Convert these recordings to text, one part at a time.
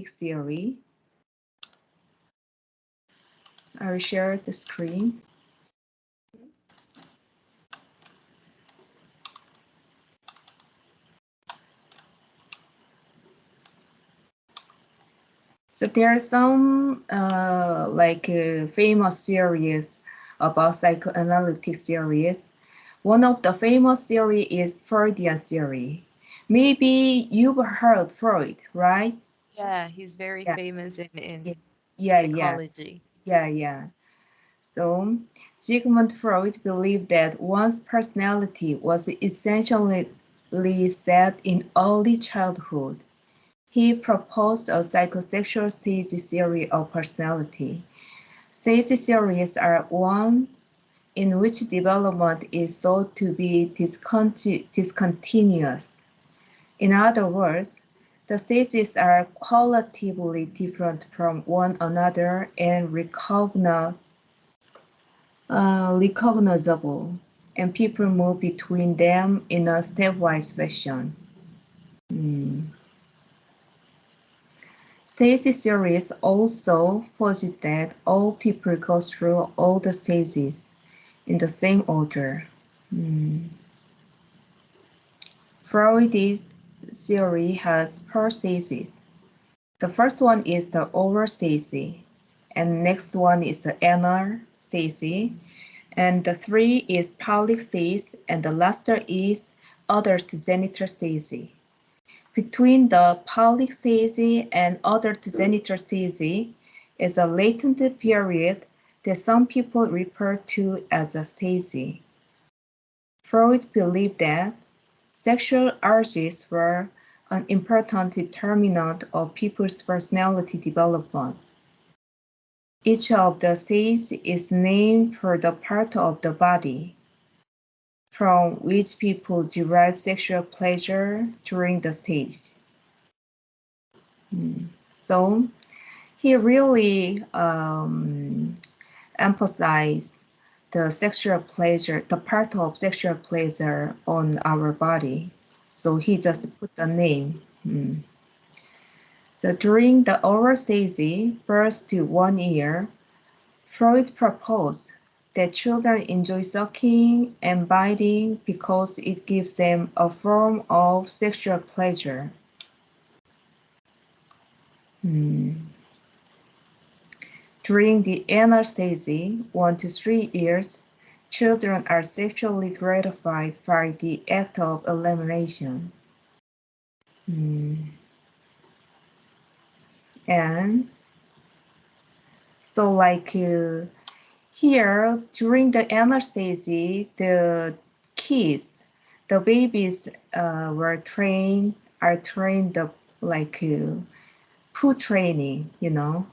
analytic theory. I'll share the screen. So there are some famous theories about psychoanalytic theories. One of the famous theory is Freudian theory. Maybe you've heard Freud, right? Yeah, he's very Yeah, famous yeah, in yeah, yeah, psychology. yeah. So Sigmund Freud believed that one's personality was essentially set in early childhood. He proposed a psychosexual stage theory of personality. Stage theories are ones in which development is thought to be discontinuous. In other words, the stages are qualitatively different from one another and recognizable, and people move between them in a stepwise fashion. Mm. Stage theories also posit that all people go through all the stages in the same order. Mm. Freud's theory has four stages. The first one is the oral stage, and next one is the anal stage, and the three is Paulic stage, and the last is adult genital stage. Between the Paulic stage and adult genital stage is a latent period that some people refer to as a stage. Freud believed that sexual urges were an important determinant of people's personality development. Each of the stages is named for the part of the body from which people derive sexual pleasure during the stage. So he really emphasized the sexual pleasure, the part of sexual pleasure on our body. So he just put the name. So during the oral stage, birth to 1 year, Freud proposed that children enjoy sucking and biting because it gives them a form of sexual pleasure. During the anal stage, 1 to 3 years, children are sexually gratified by the act of elimination. And so here, during the anal stage, the kids, the babies are trained poo training, you know.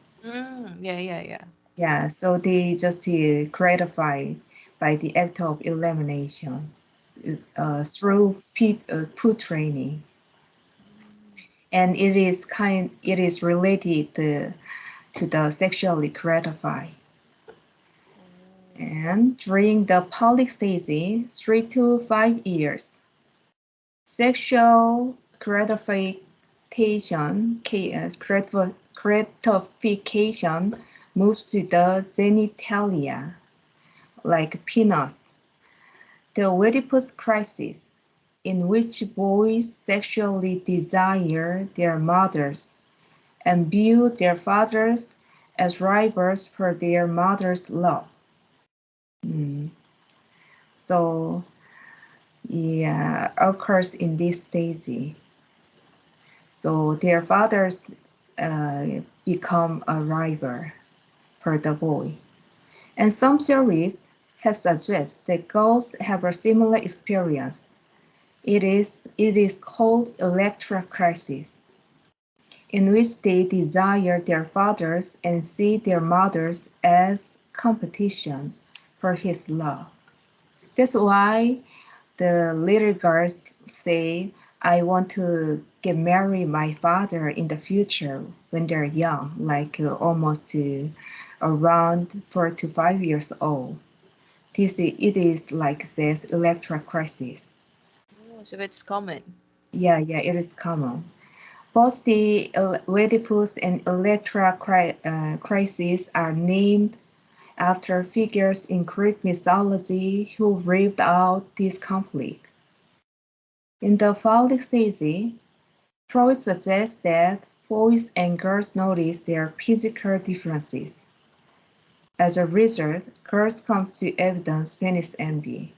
Yeah. Yeah, so they just gratify by the act of elimination through poo training, and it is related to the sexually gratify. And during the Paulic stage, 3 to 5 years, sexual gratification moves to the genitalia, like penis. The Oedipus crisis, in which boys sexually desire their mothers and view their fathers as rivals for their mother's love. So, yeah, occurs in this stage. So their fathers become a rival for the boy. And some theories have suggested that girls have a similar experience. It is called Electra crisis, in which they desire their fathers and see their mothers as competition for his love. That's why the little girls say, I want to get married my father in the future when they're young, almost around 4 to 5 years old. It is like this Electra crisis. Oh, so it's common. Yeah, it is common. Both the Oedipus and Electra crises are named after figures in Greek mythology who braved out this conflict. In the phallic stage, Freud suggests that boys and girls notice their physical differences. As a result, girls come to evidence penis envy.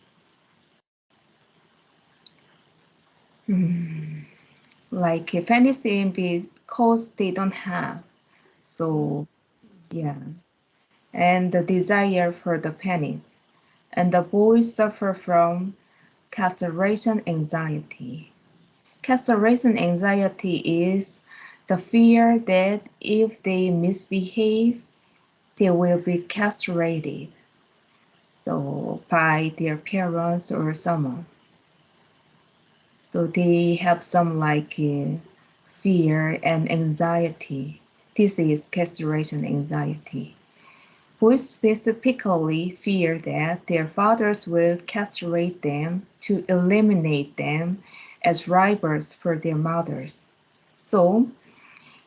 Like penis envy cause they don't have. So yeah. And the desire for the penis. And the boys suffer from castration anxiety. Castration anxiety is the fear that if they misbehave, they will be castrated, so by their parents or someone. So they have some like fear and anxiety. This is castration anxiety. Boys specifically fear that their fathers will castrate them to eliminate them as rivals for their mothers. So,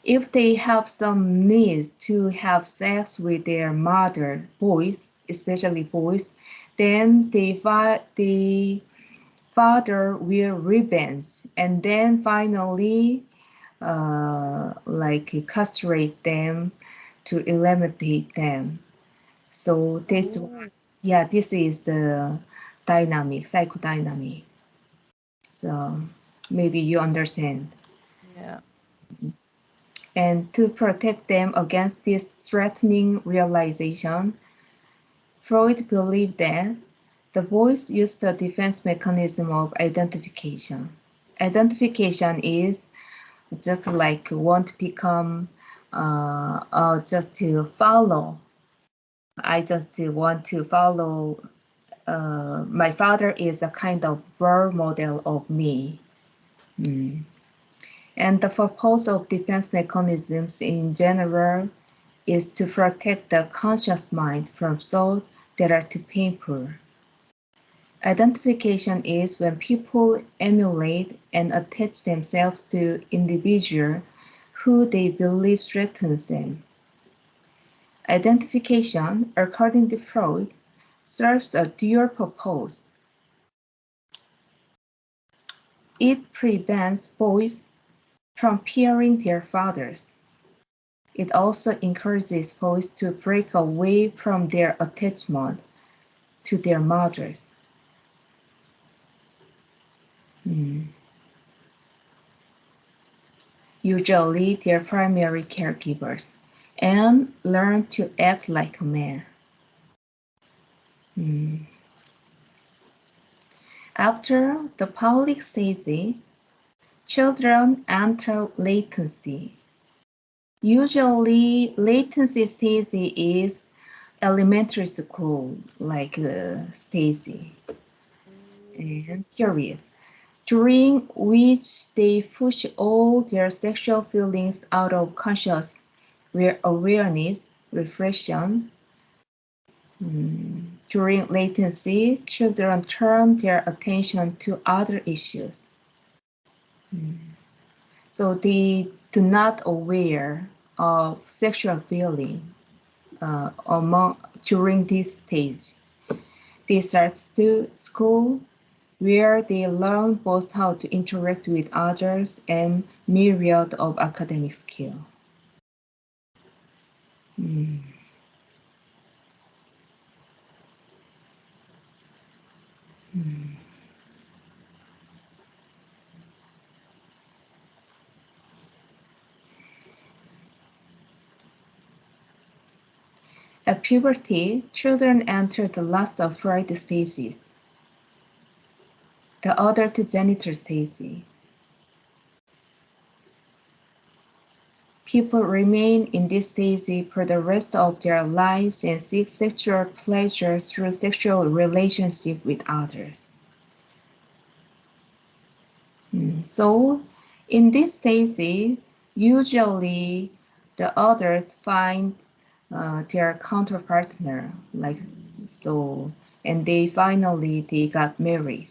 if they have some needs to have sex with their mother, boys, especially boys, then the father will revenge and then finally like castrate them to eliminate them. So this, yeah, this is the dynamic, psychodynamic. So maybe you understand. Yeah. And to protect them against this threatening realization, Freud believed that the boys used the defense mechanism of identification. Identification is just like want to become, just to follow. I just want to follow. My father is a kind of role model of me. And the purpose of defense mechanisms in general is to protect the conscious mind from thoughts that are too painful. Identification is when people emulate and attach themselves to individuals who they believe threatens them. Identification, according to Freud, serves a dual purpose. It prevents boys from fearing their fathers. It also encourages boys to break away from their attachment to their mothers. Usually their primary caregivers, and learn to act like a man. After the Pawlic stage, children enter latency. Usually, latency stage is elementary school, like stage and period, during which they push all their sexual feelings out of conscious awareness, reflection. During latency, children turn their attention to other issues. So they do not aware of sexual feeling during this stage. They start to school where they learn both how to interact with others and myriad of academic skill. At puberty, children enter the last of Freud stages, the adult genital stage. People remain in this stage for the rest of their lives and seek sexual pleasure through sexual relationship with others. So, in this stage, usually the others find their counterpartner, like so, and they got married.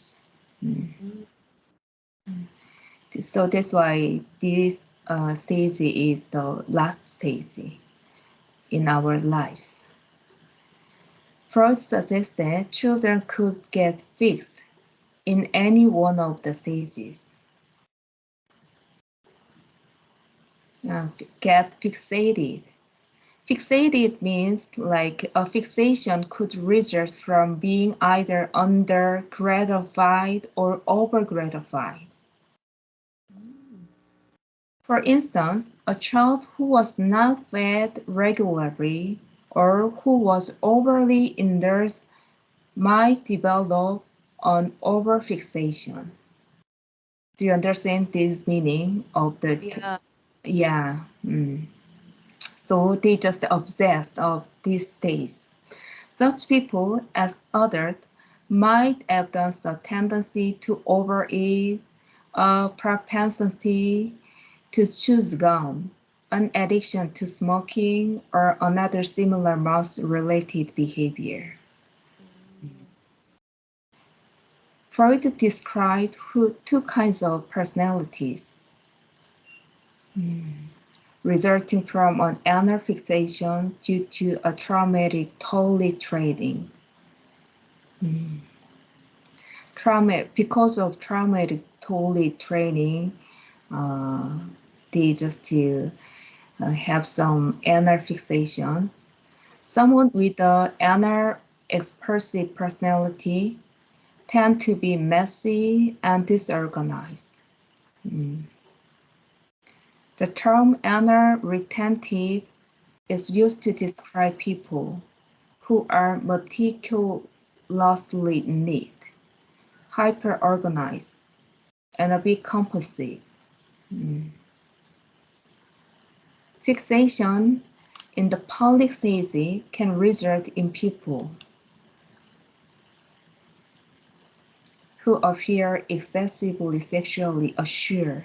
So that's why this stage is the last stage in our lives. Freud suggests that children could get fixed in any one of the stages. Get fixated. Fixated means like a fixation could result from being either under gratified or over gratified. For instance, a child who was not fed regularly or who was overly indulged might develop an overfixation. Do you understand this meaning of the? Yeah. Yeah. So they just obsessed of these states. Such people, as adults, might have thus a tendency to overeat, a propensity to chew gum, an addiction to smoking, or another similar mouse-related behavior. Freud described two kinds of personalities, resulting from an anal fixation due to a traumatic toilet training. Because of traumatic toilet training, they just have some anal fixation. Someone with an anal expressive personality tend to be messy and disorganized. The term anal retentive is used to describe people who are meticulously neat, hyper-organized, and a bit compulsive. Fixation in the public stage can result in people who appear excessively sexually assured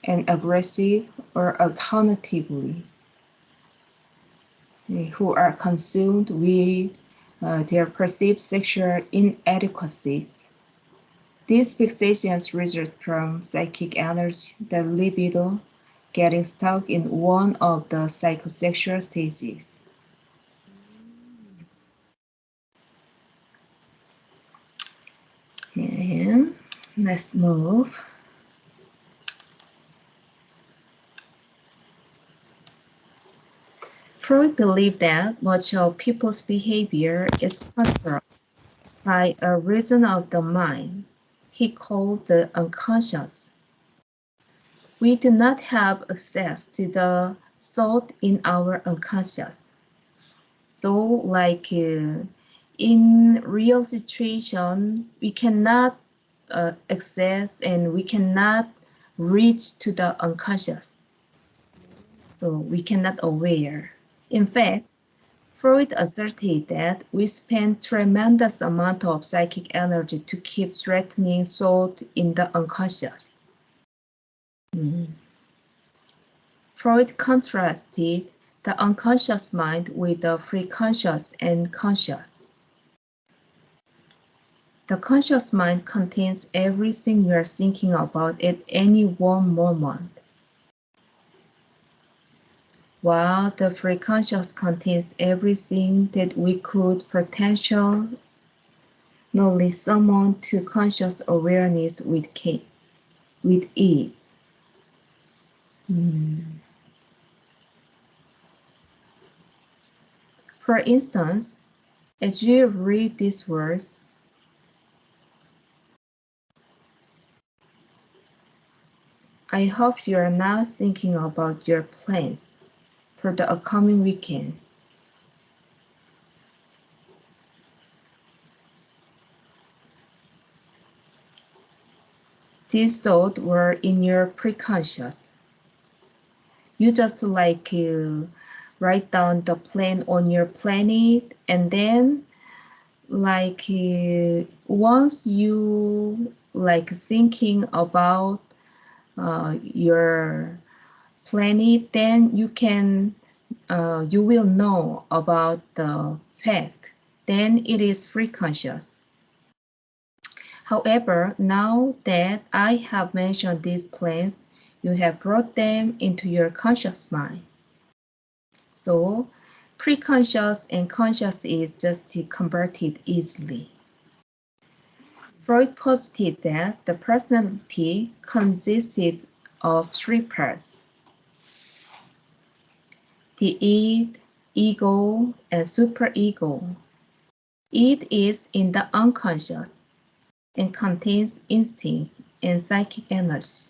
and aggressive, or alternatively, who are consumed with their perceived sexual inadequacies. These fixations result from psychic energy, the libido, getting stuck in one of the psychosexual stages. And let's move. Freud believed that much of people's behavior is controlled by a region of the mind he called the unconscious. We do not have access to the thought in our unconscious. So like in real situation, we cannot access and we cannot reach to the unconscious. So we cannot aware. In fact, Freud asserted that we spend tremendous amount of psychic energy to keep threatening thought in the unconscious. Freud contrasted the unconscious mind with the preconscious and conscious. The conscious mind contains everything we are thinking about at any one moment, while the preconscious contains everything that we could potentially summon to conscious awareness with ease. For instance, as you read these words, I hope you are now thinking about your plans for the upcoming weekend. These thoughts were in your preconscious. You just like write down the plan on your planet, and then like once you like thinking about your planet, then you can you will know about the fact. Then it is preconscious. However, now that I have mentioned these plans, you have brought them into your conscious mind. So, preconscious and conscious is just converted easily. Freud posited that the personality consisted of three parts: the id, ego, and superego. Id is in the unconscious and contains instincts and psychic energy.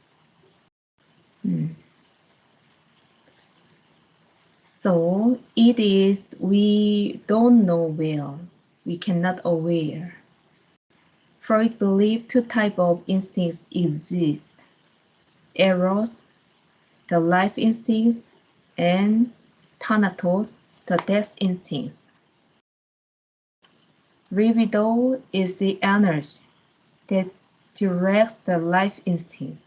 So it is we don't know well, we cannot aware. Freud believed two types of instincts exist: eros, the life instincts, and thanatos, the death instincts. Libido is the energy that directs the life instincts.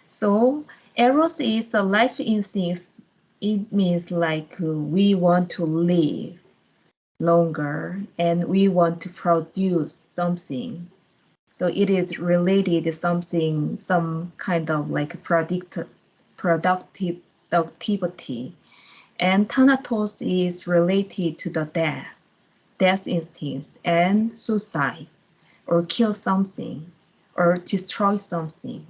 So eros is the life instinct. It means like we want to live longer and we want to produce something. So it is related to something, some kind of like productive activity. And thanatos is related to the death instincts and suicide, or kill something, or destroy something.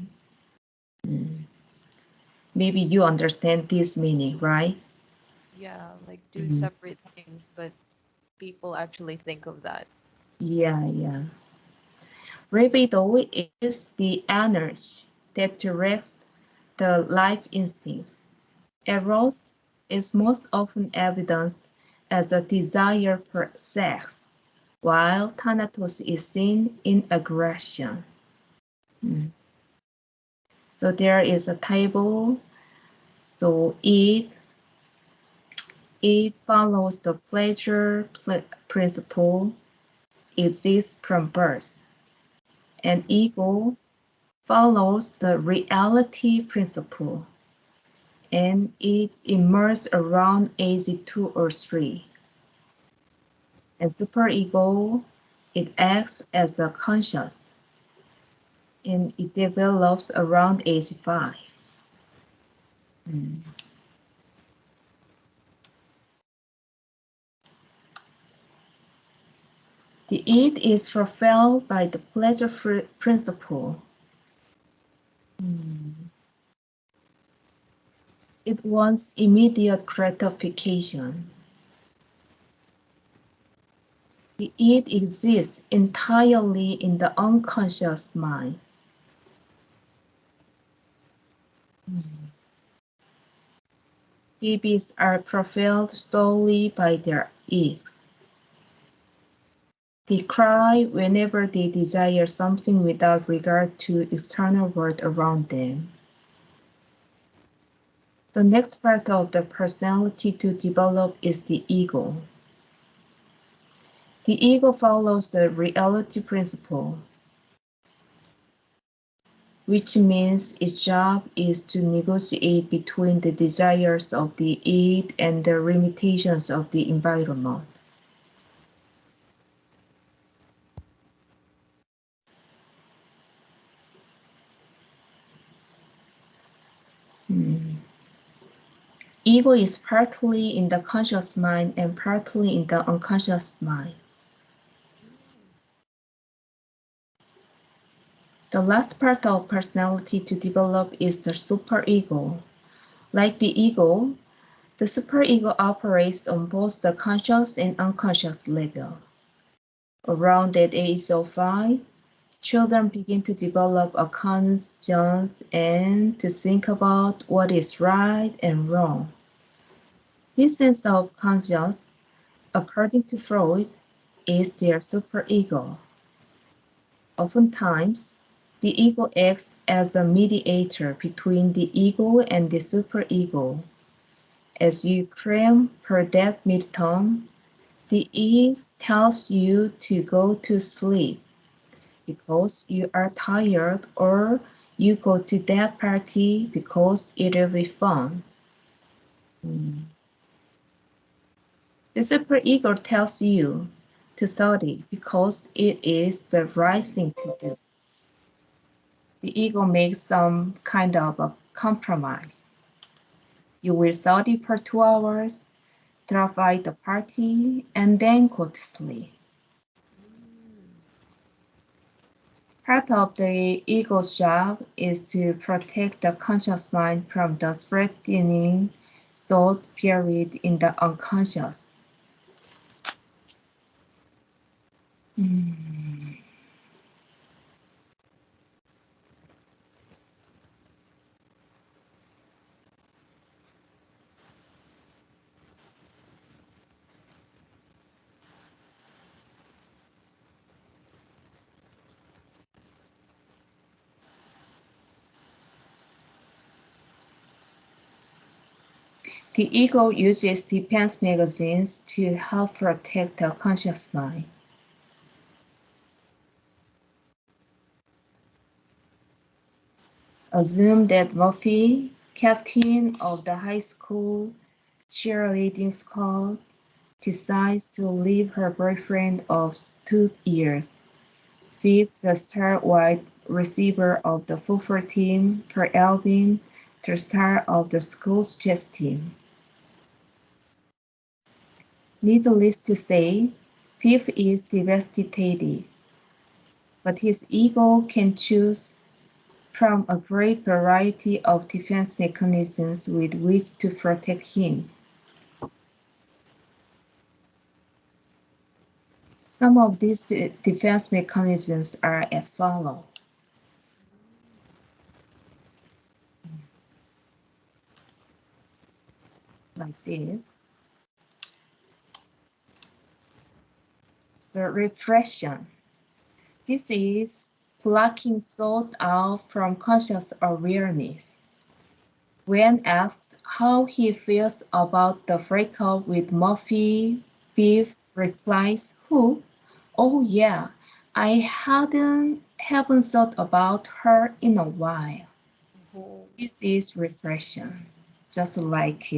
Maybe you understand this meaning, right? Yeah, like do separate things, but people actually think of that. Yeah. Libido is the energy that directs the life instincts. Eros is most often evidenced as a desire for sex, while thanatos is seen in aggression. So there is a table. So it follows the pleasure principle, exists from birth, and ego follows the reality principle, and it emerges around age 2 or 3. And superego, it acts as a conscious, and it develops around age 5. The id is fulfilled by the pleasure principle. It wants immediate gratification. The id exists entirely in the unconscious mind. Babies are fulfilled solely by their ids. They cry whenever they desire something without regard to external world around them. The next part of the personality to develop is the ego. The ego follows the reality principle, which means its job is to negotiate between the desires of the id and the limitations of the environment. Ego is partly in the conscious mind and partly in the unconscious mind. The last part of personality to develop is the superego. Like the ego, the superego operates on both the conscious and unconscious level. Around the age of 5, children begin to develop a conscience and to think about what is right and wrong. This sense of conscience, according to Freud, is their superego. Oftentimes, the ego acts as a mediator between the ego and the superego. As you cram per that midterm, the ego tells you to go to sleep because you are tired, or you go to that party because it will be fun. The The superego tells you to study because it is the right thing to do. The ego makes some kind of a compromise. You will study for 2 hours, drop by the party, and then go to sleep. Part of the ego's job is to protect the conscious mind from the threatening thought buried in the unconscious. The ego uses defense mechanisms to help protect the conscious mind. Assume that Murphy, captain of the high school cheerleading squad, decides to leave her boyfriend of 2 years, Viv, the star wide receiver of the football team, for Alvin, the star of the school's chess team. Needless to say, Viv is devastated, but his ego can choose from a great variety of defense mechanisms with which to protect him. Some of these defense mechanisms are as follows. Like this. So repression. This is blocking thought out from conscious awareness. When asked how he feels about the breakup with Murphy, Biff replies, "Who? Oh yeah, I haven't thought about her in a while." This is repression, just like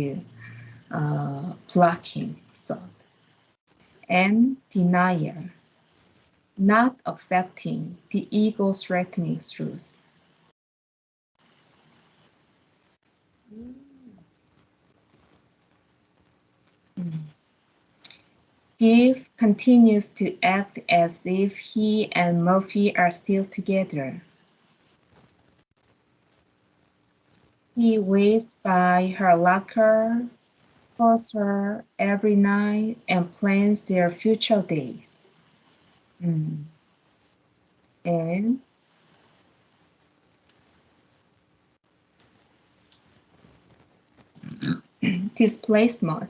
blocking thought. And denial, not accepting the ego's threatening truth. Biff continues to act as if he and Murphy are still together. He waits by her locker, calls her every night, and plans their future days. And displacement,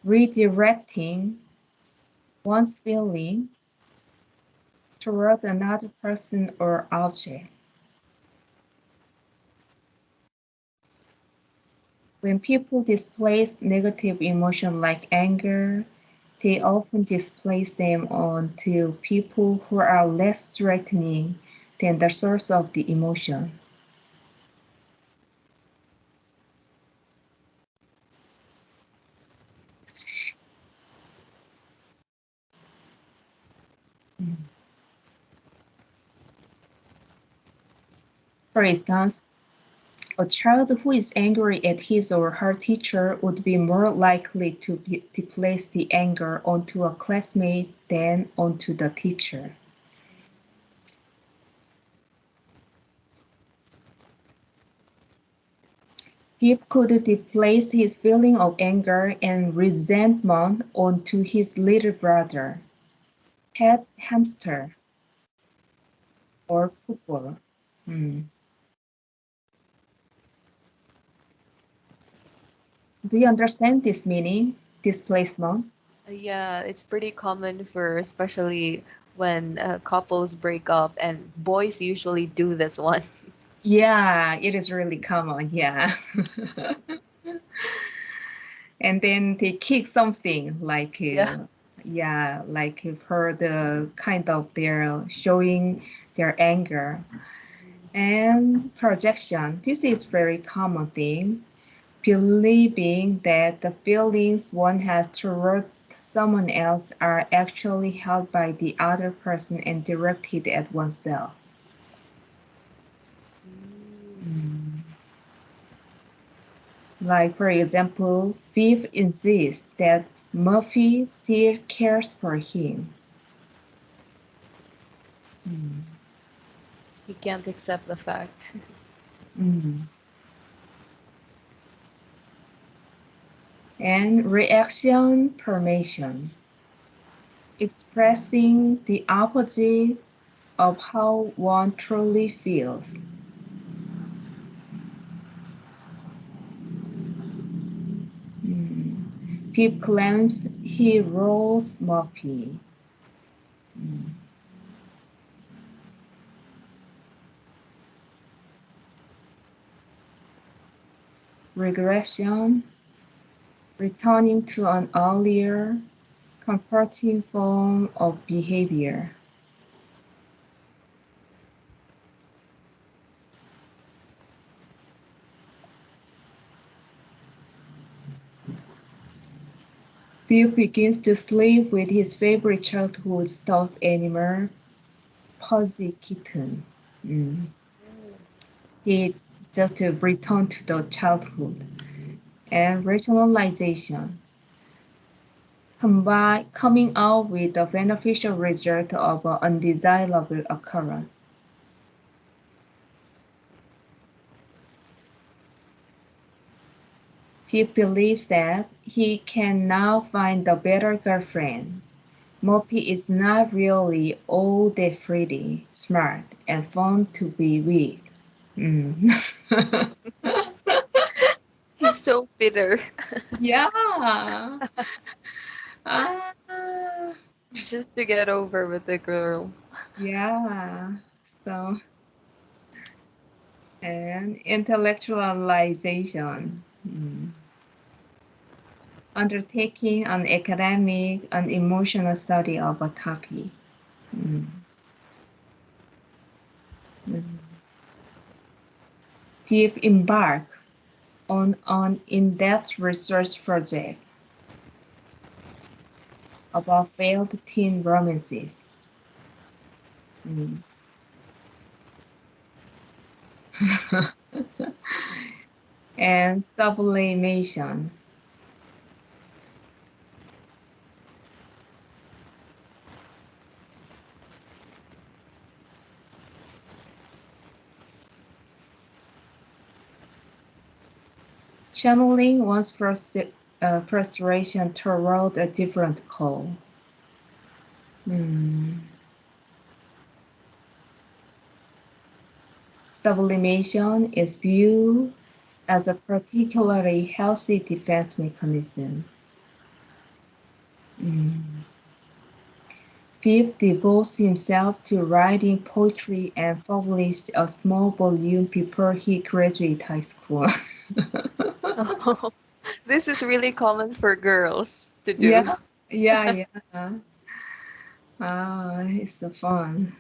redirecting one's feeling toward another person or object. When people displace negative emotion like anger, they often displace them onto people who are less threatening than the source of the emotion. For instance, a child who is angry at his or her teacher would be more likely to displace the anger onto a classmate than onto the teacher. Pip could displace his feeling of anger and resentment onto his little brother, pet hamster, or football. Do you understand this meaning, displacement? Yeah, it's pretty common for especially when couples break up, and boys usually do this one. Yeah, it is really common. Yeah. And then they kick something like, Yeah. yeah, like for the kind of their showing their anger. And projection, this is very common thing. believing that the feelings one has toward someone else are actually held by the other person and directed at oneself. Like, for example, Viv insists that Murphy still cares for him. He can't accept the fact. And reaction permission, expressing the opposite of how one truly feels. Pip claims he rolls Murphy. Regression, returning to an earlier, comforting form of behavior. Bill begins to sleep with his favorite childhood stuffed animal, Fuzzy Kitten. He just returned to the childhood. And rationalization, coming out with the beneficial result of an undesirable occurrence. He believes that he can now find a better girlfriend. Murphy is not really all that pretty, smart, and fun to be with. He's so bitter. Yeah. Ah, Just to get over with the girl. yeah. So, and intellectualization. Undertaking an academic and emotional study of a topic. Mm. Deep embark on an in-depth research project about failed teen romances. And sublimation. Channeling one's frustration toward a different goal. Sublimation is viewed as a particularly healthy defense mechanism. Viv devotes himself to writing poetry and published a small volume before he graduated high school. Oh, this is really common for girls to do. Yeah, yeah, yeah. Ah, it's so fun.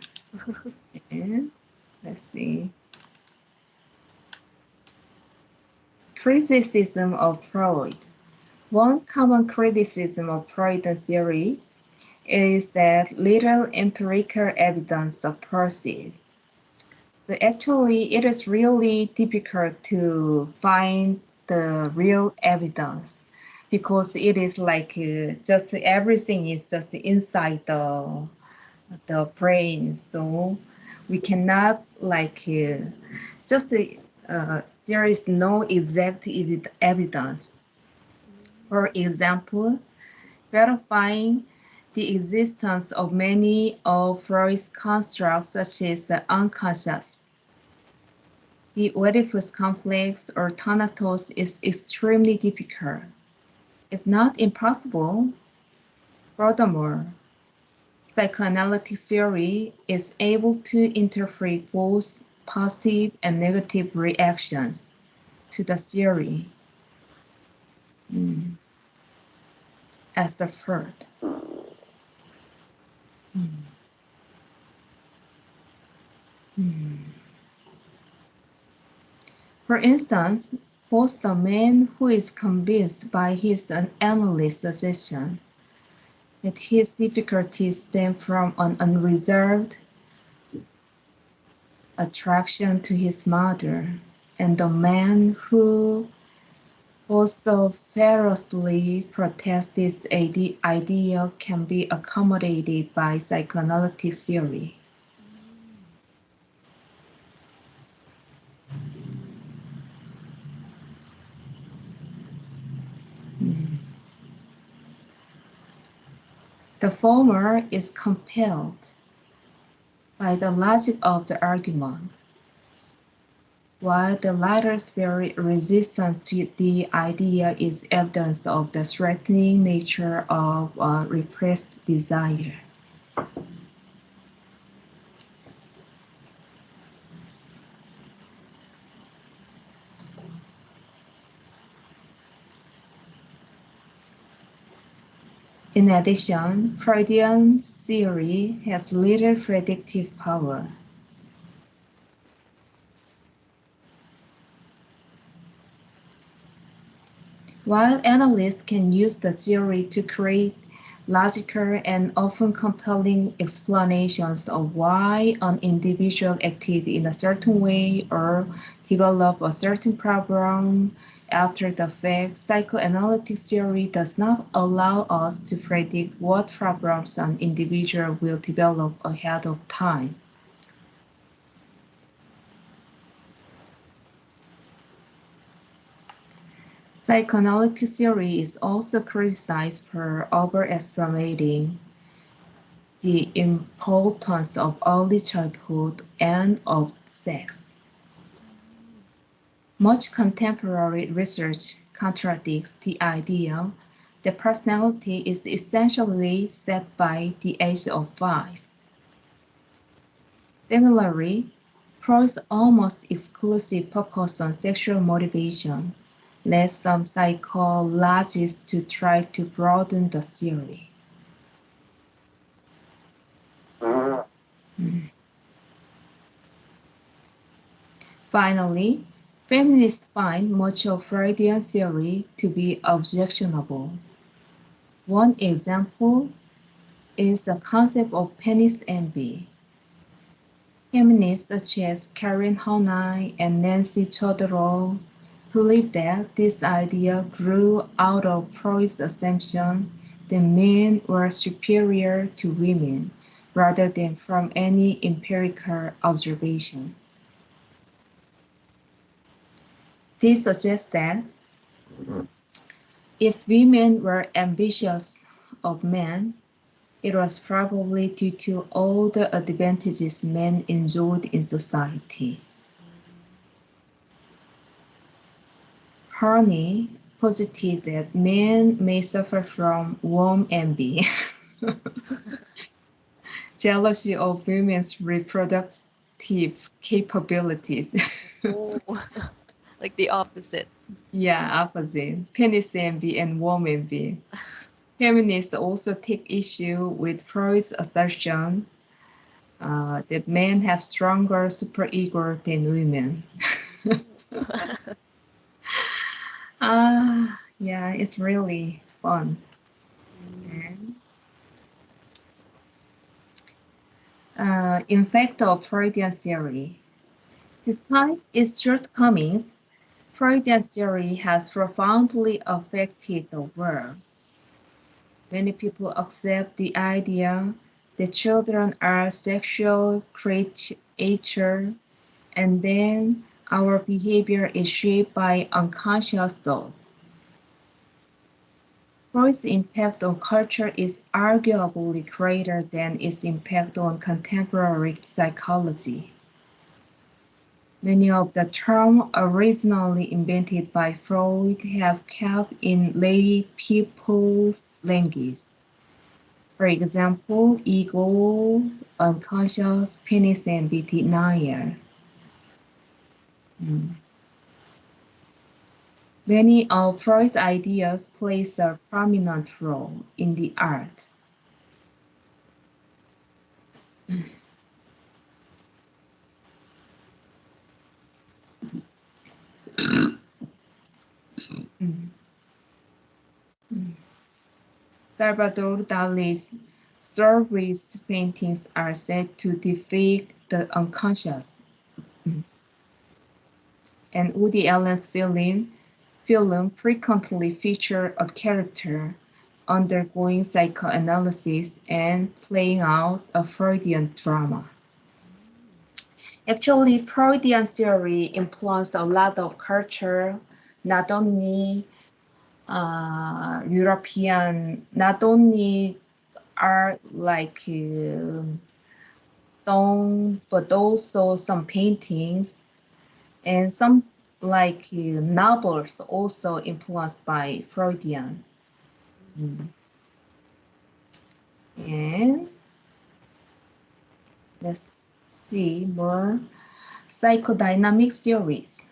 And let's see. Criticism of Freud. One common criticism of Freudian theory is that little empirical evidence supports it. So actually, it is really difficult to find the real evidence because it is like just everything is just inside the brain. So we cannot like just there is no exact evidence. For example, verifying the existence of many of Freud's constructs, such as the unconscious, the Oedipus complex, or Thanatos, is extremely difficult, if not impossible. Furthermore, psychoanalytic theory is able to interpret both positive and negative reactions to the theory as the first. For instance, Suppose the man who is convinced by his analyst's suggestion that his difficulties stem from an unreserved attraction to his mother, and the man who also ferociously protests this idea can be accommodated by psychoanalytic theory. The former is compelled by the logic of the argument, while the latter's very resistance to the idea is evidence of the threatening nature of a repressed desire. In addition, Freudian theory has little predictive power. While analysts can use the theory to create logical and often compelling explanations of why an individual acted in a certain way or developed a certain problem after the fact, psychoanalytic theory does not allow us to predict what problems an individual will develop ahead of time. Psychoanalytic theory is also criticized for overestimating the importance of early childhood and of sex. Much contemporary research contradicts the idea that personality is essentially set by the age of 5. Similarly, Freud's almost exclusive focus on sexual motivation led some psychologists to try to broaden the theory. Finally, feminists find much of Freudian theory to be objectionable. One example is the concept of penis envy. Feminists such as Karen Horney and Nancy Chodorow believe that this idea grew out of Freud's assumption that men were superior to women rather than from any empirical observation. This suggests that if women were ambitious of men, it was probably due to all the advantages men enjoyed in society. Horney posited that men may suffer from warm envy, jealousy of women's reproductive capabilities. Oh, like the opposite. Yeah, opposite. Penis envy and warm envy. Feminists also take issue with Freud's assertion that men have stronger superego than women. Yeah, it's really fun. And, in fact, of Freudian theory, despite its shortcomings, Freudian theory has profoundly affected the world. Many people accept the idea that children are sexual creatures, and then our behavior is shaped by unconscious thought. Freud's impact on culture is arguably greater than its impact on contemporary psychology. Many of the terms originally invented by Freud have kept in lay people's language. For example, ego, unconscious, penis envy, denial. Many of Freud's ideas plays a prominent role in the art. Salvador Dali's surrealist paintings are said to depict the unconscious, and Woody Allen's film frequently feature a character undergoing psychoanalysis and playing out a Freudian drama. Actually, Freudian theory influenced a lot of culture, not only European, not only art like song, but also some paintings and some like novels also influenced by Freudian. And let's see more psychodynamic theories.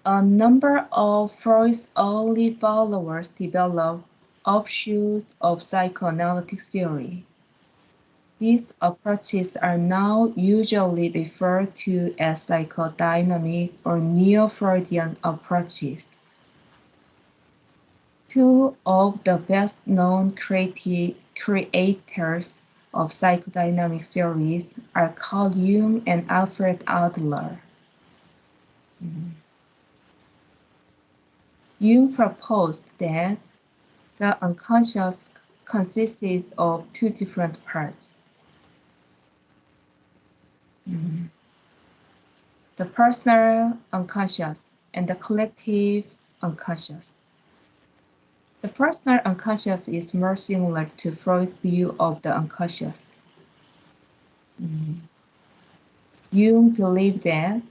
A number of Freud's early followers developed offshoots of psychoanalytic theory. These approaches are now usually referred to as psychodynamic or neo-Freudian approaches. Two of the best-known creators of psychodynamic theories are Carl Jung and Alfred Adler. Jung proposed that the unconscious consists of two different parts. The personal unconscious and the collective unconscious. The personal unconscious is more similar to Freud's view of the unconscious. Jung believed that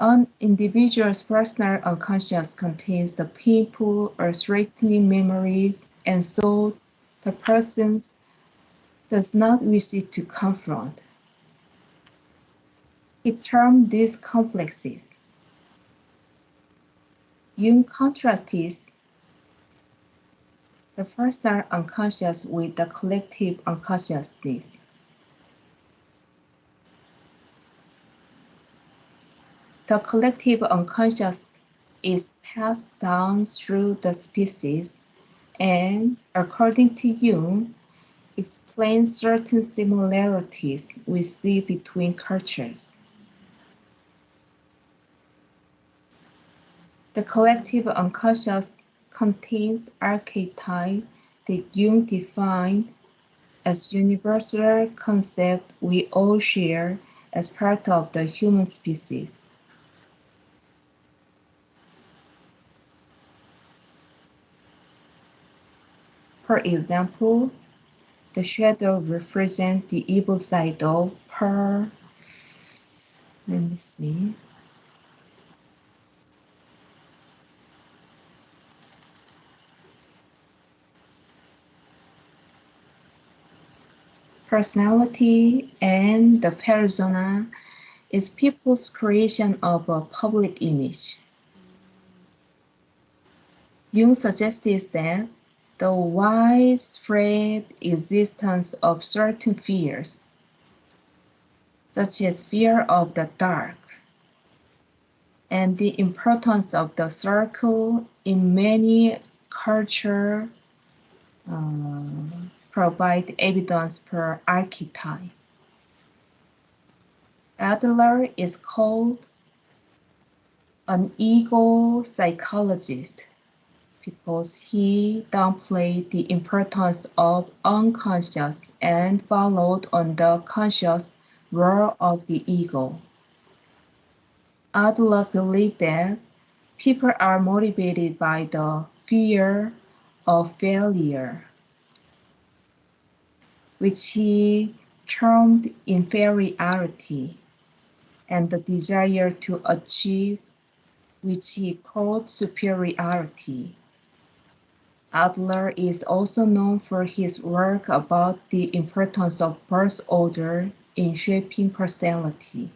an individual's personal unconscious contains the painful or threatening memories, and so the person does not wish it to confront. He termed these complexes. Jung contrasted the personal unconscious with the collective unconsciousness. The collective unconscious is passed down through the species and, according to Jung, explains certain similarities we see between cultures. The collective unconscious contains archetypes that Jung defined as universal concepts we all share as part of the human species. For example, the shadow represents the evil side of her. Let me see. Personality and the persona is people's creation of a public image. Jung suggested that the widespread existence of certain fears, such as fear of the dark, and the importance of the circle in many cultures provide evidence per archetype. Adler is called an ego psychologist because he downplayed the importance of unconscious and followed on the conscious role of the ego. Adler believed that people are motivated by the fear of failure, which he termed inferiority, and the desire to achieve, which he called superiority. Adler is also known for his work about the importance of birth order in shaping personality.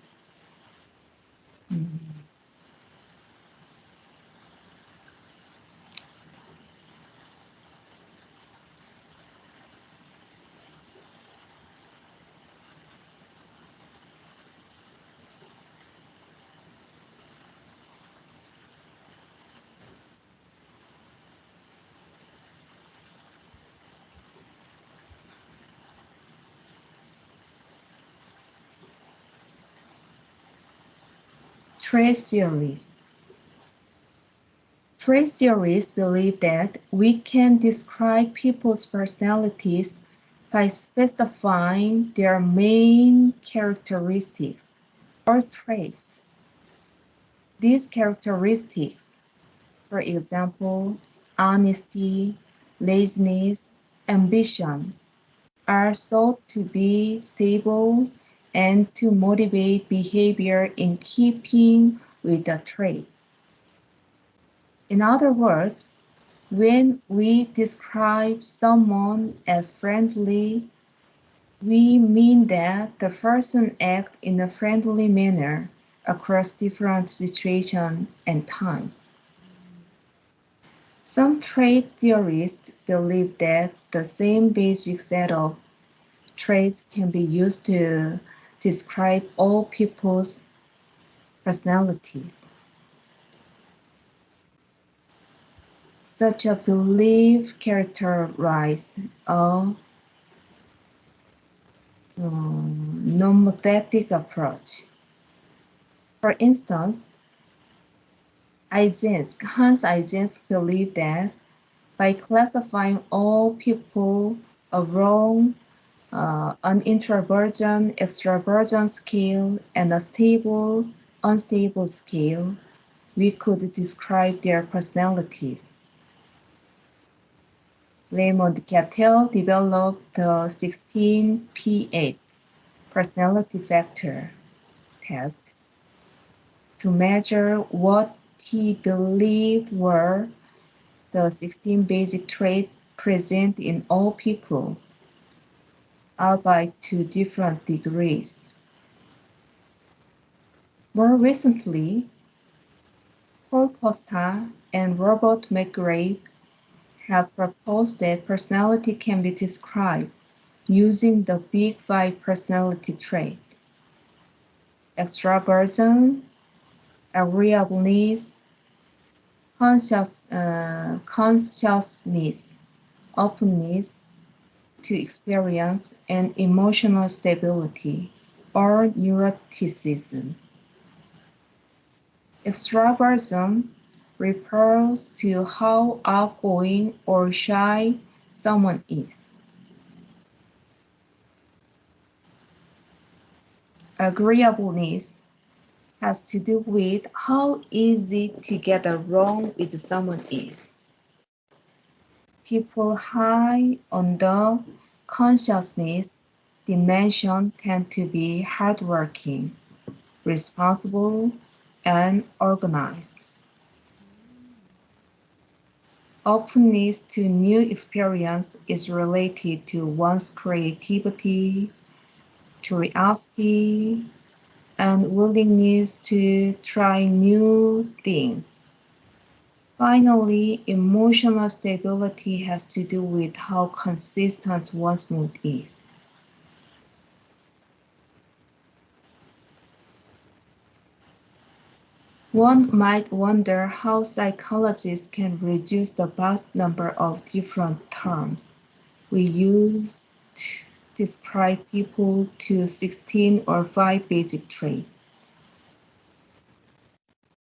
Trait theories. Trait theories believe that we can describe people's personalities by specifying their main characteristics or traits. These characteristics, for example, honesty, laziness, ambition, are thought to be stable and to motivate behavior in keeping with the trait. In other words, when we describe someone as friendly, we mean that the person acts in a friendly manner across different situations and times. Some trait theorists believe that the same basic set of traits can be used to describe all people's personalities. Such a belief characterized a nomothetic approach. For instance, Hans Eysenck believed that by classifying all people along an introversion extroversion scale and a stable unstable scale, we could describe their personalities. Raymond Cattell developed the 16P8 personality factor test to measure what he believed were the 16 basic traits present in all people, albeit to different degrees. More recently, Paul Costa and Robert McGrath have proposed that personality can be described using the Big Five personality traits: extraversion, agreeableness, consciousness, openness to experience, and emotional stability, or neuroticism. Extraversion refers to how outgoing or shy someone is. Agreeableness has to do with how easy to get along with someone is. People high on the consciousness dimension tend to be hardworking, responsible, and organized. Openness to new experience is related to one's creativity, curiosity, and willingness to try new things. Finally, emotional stability has to do with how consistent one's mood is. One might wonder how psychologists can reduce the vast number of different terms we use to describe people to 16 or 5 basic traits.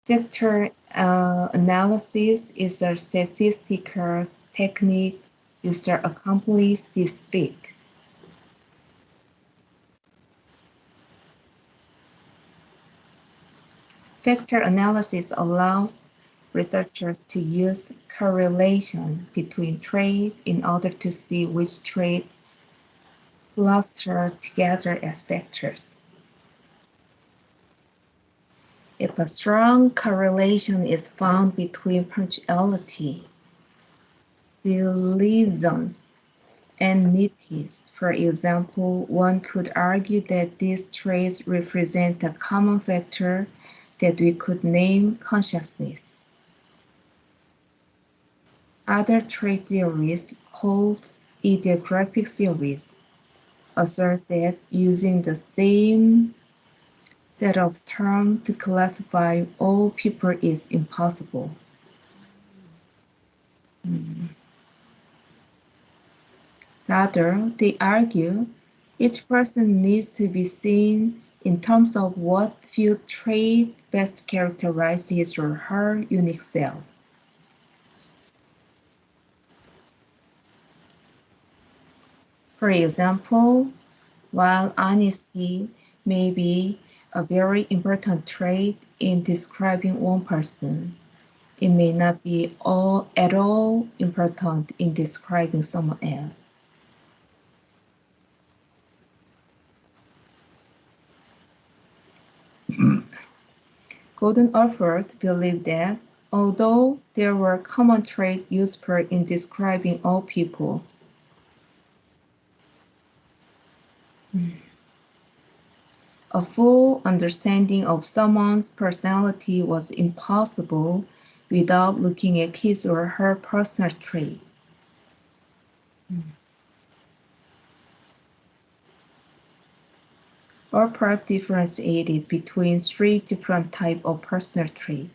Factor analysis is a statistical technique used to accomplish this feat. Factor analysis allows researchers to use correlation between traits in order to see which traits cluster together as factors. If a strong correlation is found between punctuality, diligence, and neatness, for example, one could argue that these traits represent a common factor that we could name consciousness. Other trait theorists, called idiographic theorists, assert that using the same set of terms to classify all people is impossible. Rather, they argue each person needs to be seen in terms of what few traits best characterize his or her unique self. For example, while honesty may be a very important trait in describing one person, it may not be at all important in describing someone else. Gordon Alford believed that although there were common traits useful in describing all people, a full understanding of someone's personality was impossible without looking at his or her personal trait. Alpert differentiated between three different types of personal traits.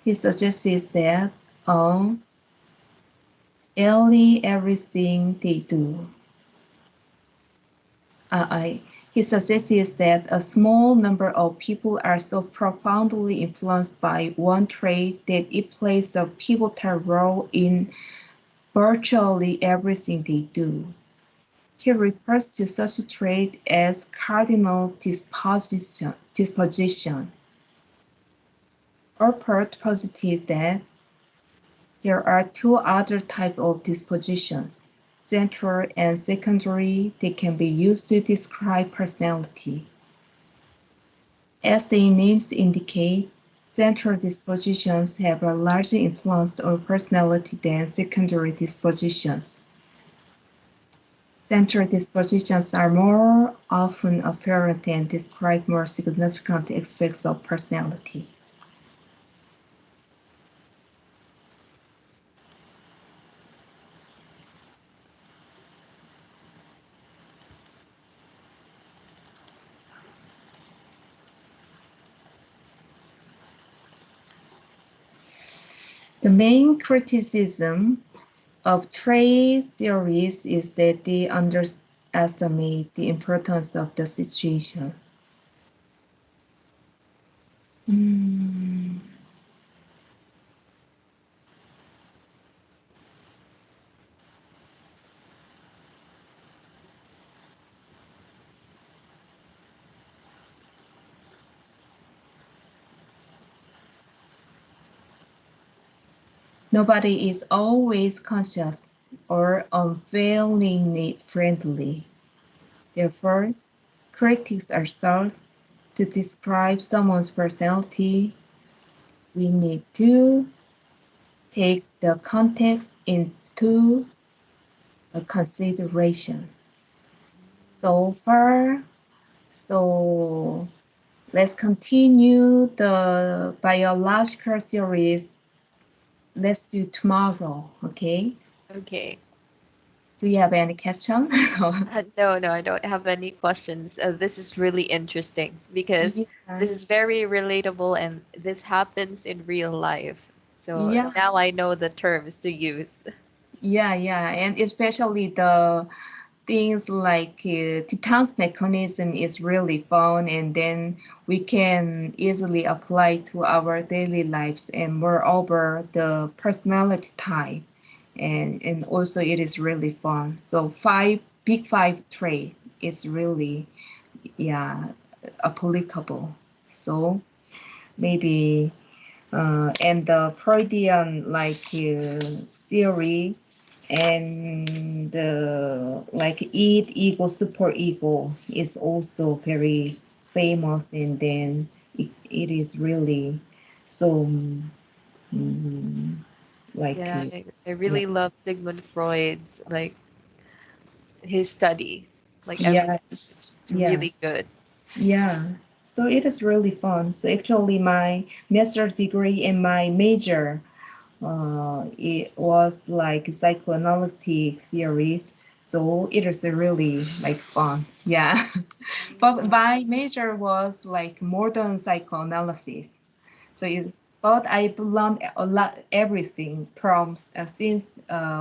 He suggested that everything they do. He suggests that a small number of people are so profoundly influenced by one trait that it plays a pivotal role in virtually everything they do. He refers to such a trait as cardinal disposition. Alpert posits that there are two other types of dispositions, central and secondary, that can be used to describe personality. As their names indicate, central dispositions have a larger influence on personality than secondary dispositions. Central dispositions are more often apparent and describe more significant aspects of personality. The main criticism of trait theories is that they underestimate the importance of the situation. Nobody is always conscious or unfailingly friendly. Therefore, critics are sought to describe someone's personality. We need to take the context into consideration. So far, so let's continue the biological series. Let's do tomorrow, okay? Okay. Do you have any question? No, no, I don't have any questions. This is really interesting because Yeah. this is very relatable and this happens in real life. So Yeah, now I know the terms to use. yeah, and especially the things like defense mechanism is really fun, and then we can easily apply to our daily lives, and moreover the personality type, and also it is really fun. So five trait is really yeah applicable. So maybe and the Freudian theory and like id ego super ego is also very famous, and then it is really so mm, like Yeah, I yeah really love Sigmund Freud's like his studies, like yeah everything. It's yeah really good. yeah so it is really fun. So actually my master's degree and my major it was like psychoanalytic theories, so it is really like fun. Yeah. But Mm. my major was like modern psychoanalysis. So but I've learned a lot everything from since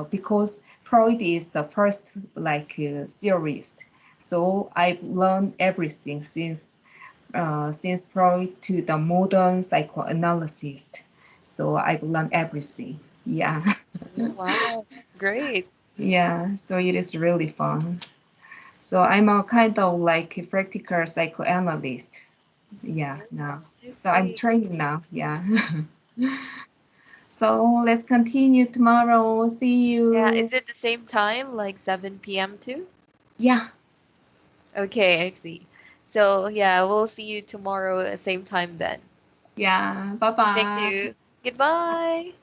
because Freud is the first theorist. So I've learned everything since Freud to the modern psychoanalysis. So I've learned everything. Yeah. Wow, great. Yeah. So it is really fun. So I'm a kind of like a practical psychoanalyst. Yeah, now. I So I'm see. training now. Yeah. So let's continue tomorrow. See Yeah, you. is it the same time, like 7 p.m. too? Yeah. Okay, I see. So yeah, we'll see you tomorrow at same time then. Yeah. Bye Thank bye. you. Goodbye.